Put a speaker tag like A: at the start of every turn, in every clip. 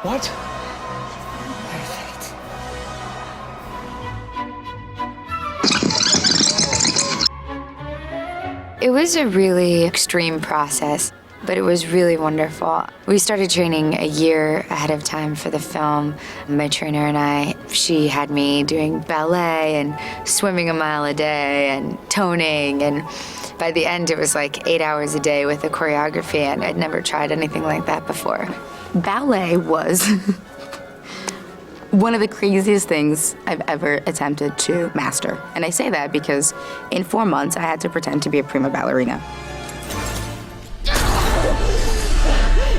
A: What?
B: Perfect. It was a really extreme process, but it was really wonderful. We started training a year ahead of time for the film. My trainer and I, she had me doing ballet and swimming a mile a day and toning, and by the end it was like 8 hours a day with the choreography, and I'd never tried anything like that before. Ballet was one of the craziest things I've ever attempted to master. And I say that because in 4 months I had to pretend to be a prima ballerina.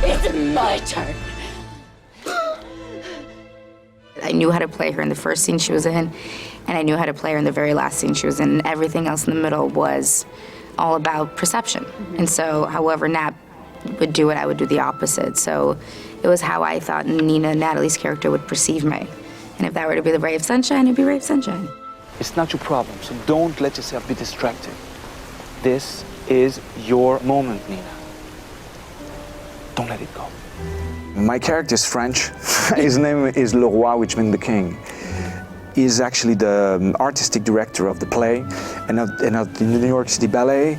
B: It's my turn. I knew how to play her in the first scene she was in, and I knew how to play her in the very last scene she was in. And everything else in the middle was all about perception. And so however Nat would do it, I would do the opposite. So it was how I thought Natalie's character would perceive me. And if that were to be the ray of sunshine, it'd be ray of sunshine.
A: It's not your problem, so don't let yourself be distracted. This is your moment, Nina. Don't let it go.
C: My character is French. His name is Le Roi, which means the king. He's actually the artistic director of the play and of the New York City Ballet.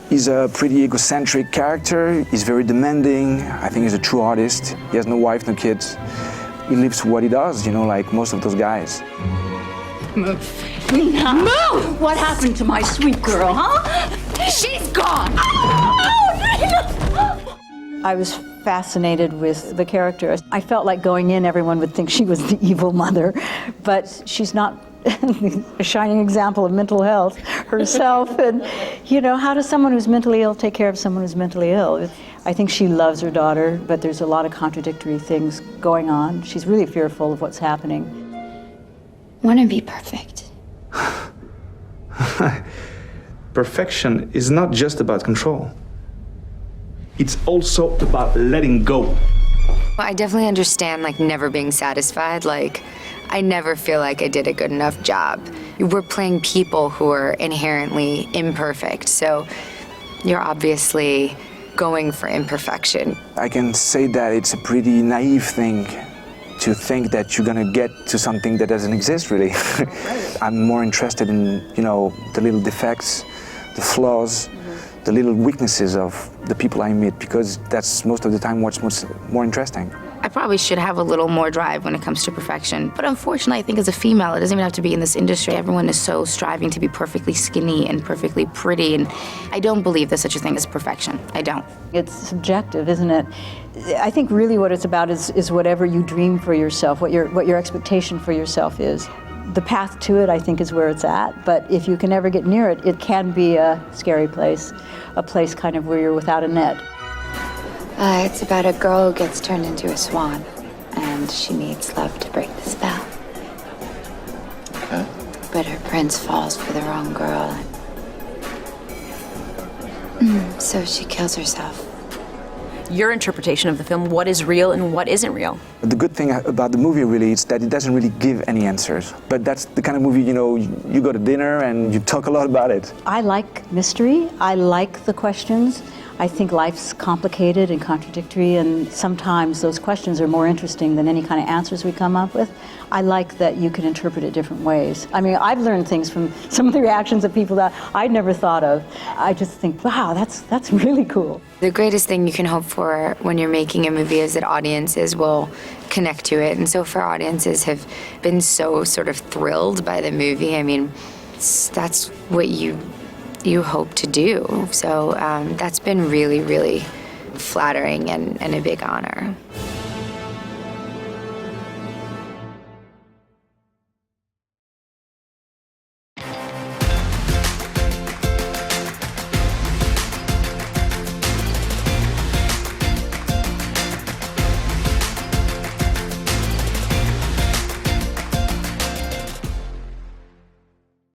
C: He's a pretty egocentric character. He's very demanding. I think he's a true artist. He has no wife, no kids. He lives what he does, you know, like most of those guys.
D: Move. Nina! Move! What happened to my sweet girl, huh? She's gone!
E: I was fascinated with the character. I felt like going in, everyone would think she was the evil mother, but she's not a shining example of mental health herself. And, you know, how does someone who's mentally ill take care of someone who's mentally ill? I think she loves her daughter, but there's a lot of contradictory things going on. She's really fearful of what's happening.
B: Want to be perfect.
F: Perfection is not just about control. It's also about letting go.
B: I definitely understand, like, never being satisfied. Like, I never feel like I did a good enough job. We're playing people who are inherently imperfect, so you're obviously going for imperfection.
C: I can say that it's a pretty naive thing to think that you're gonna get to something that doesn't exist, really. I'm more interested in, you know, the little defects, the flaws, the little weaknesses of the people I meet, because that's most of the time what's more interesting.
B: I probably should have a little more drive when it comes to perfection. But unfortunately, I think as a female, it doesn't even have to be in this industry. Everyone is so striving to be perfectly skinny and perfectly pretty, and I don't believe there's such a thing as perfection. I don't.
E: It's subjective, isn't it? I think really what it's about is whatever you dream for yourself, what your expectation for yourself is. The path to it, I think, is where it's at, but if you can ever get near it, it can be a scary place, a place kind of where you're without a net.
B: It's about a girl who gets turned into a swan, and she needs love to break the spell.
A: Okay.
B: But her prince falls for the wrong girl, and so she kills herself.
G: Your interpretation of the film, what is real and what isn't real?
C: The good thing about the movie really is that it doesn't really give any answers. But that's the kind of movie, you know, you go to dinner and you talk a lot about it.
E: I like mystery. I like the questions. I think life's complicated and contradictory, and sometimes those questions are more interesting than any kind of answers we come up with. I like that you can interpret it different ways. I mean, I've learned things from some of the reactions of people that I'd never thought of. I just think, wow, that's really cool.
B: The greatest thing you can hope for when you're making a movie is that audiences will connect to it. And so far, audiences have been so sort of thrilled by the movie. I mean, that's what you hope to do. So that's been really, really flattering and a big honor.